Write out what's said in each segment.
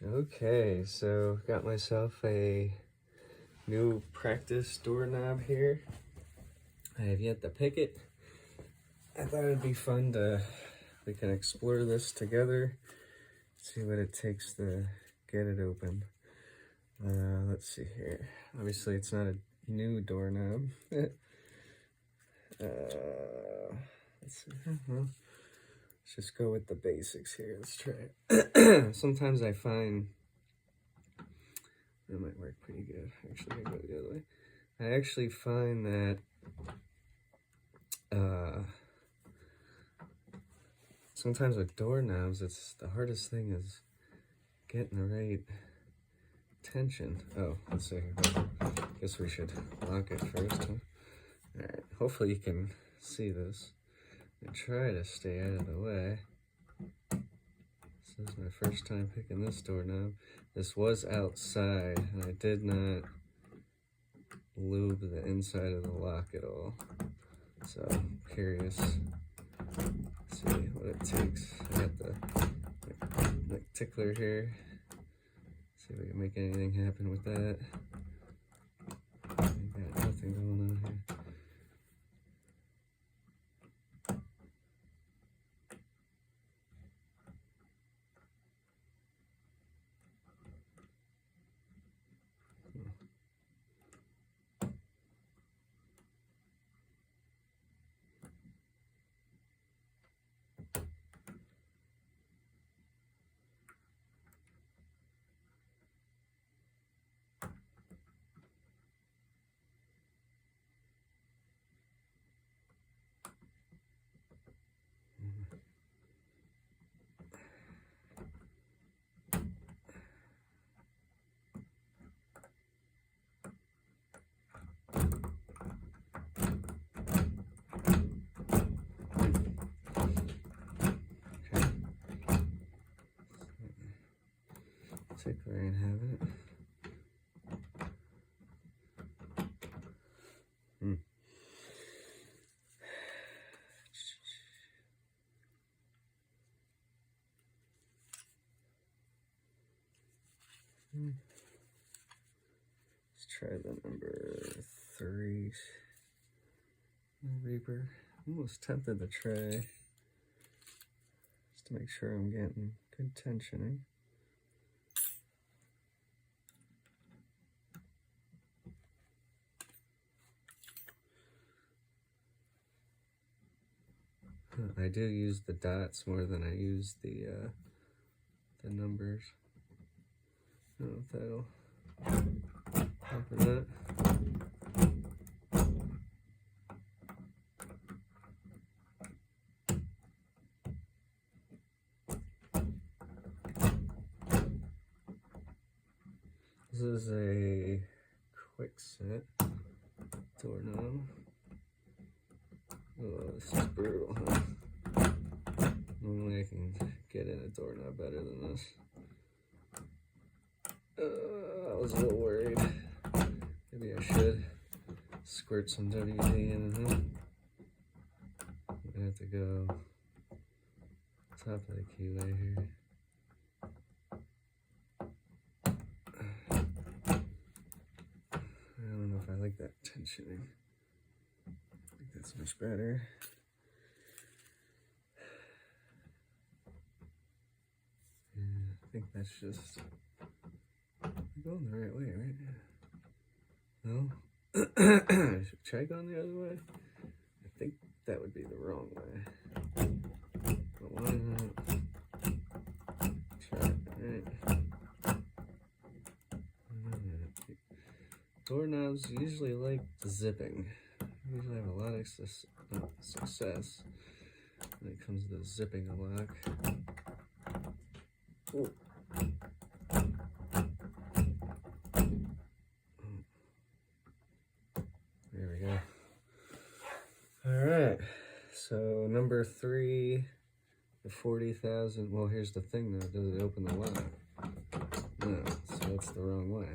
Okay, so got myself a new practice doorknob here. I have yet to pick it. I thought it'd be fun we can explore this together, see what it takes to get it open. Let's see here. Obviously it's not a new doorknob. Let's see. Let's just go with the basics here. Let's try it. Sometimes I find that might work pretty good. Actually, I'll go the other way. I actually find that sometimes with doorknobs, it's the hardest thing is getting the right tension. Oh, let's see here. Guess we should lock it first, huh? Alright, hopefully you can see this. I try to stay out of the way. This is my first time picking this doorknob. This was outside, and I did not lube the inside of the lock at all. So, I'm curious to see what it takes. I got the tickler here. See if we can make anything happen with that. I got nothing going on here. Tickler ain't having it. Let's try the number 3 Reaper. I'm almost tempted to try just to make sure I'm getting good tensioning. I do use the dots more than I use the numbers. I don't know if that'll help or not. This is a Kwikset doorknob. Oh, this is brutal, huh? Normally I can get in a doorknob better than this. I was a little worried. Maybe I should squirt some WD in it. I have to go top of the keyway here. I don't know if I like that tensioning. I think that's much better. Yeah, I think that's just going the right way, right? No? I should try going the other way. I think that would be the wrong way. But why not try it, right? Doorknobs usually like zipping. I usually have a lot of success when it comes to zipping a lock. Ooh. There we go. All right, so number 3, the 40,000. Well, here's the thing though, does it open the lock? No, so that's the wrong way.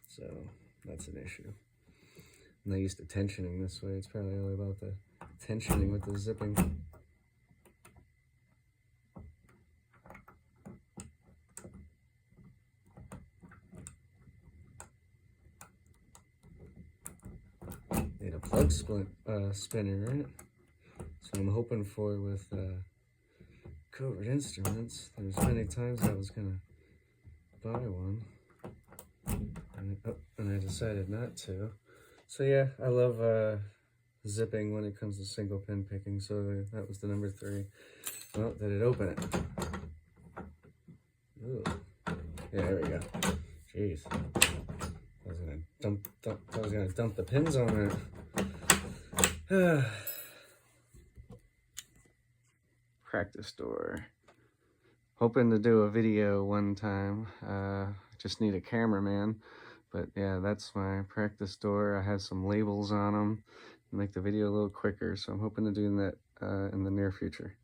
So that's an issue. I'm not used to tensioning this way. It's probably all about the tensioning with the zipping. spinner, right? So I'm hoping for with Covert Instruments. There's many times I was gonna buy one, and I decided not to. So yeah, I love zipping when it comes to single pin picking. So that was the number 3. Well, did it open it? Ooh. Yeah, there we go. Jeez. I was gonna dump the pins on it. Practice door. Hoping to do a video one time. Just need a cameraman. But yeah, that's my practice door. I have some labels on them to make the video a little quicker. So I'm hoping to do that in the near future.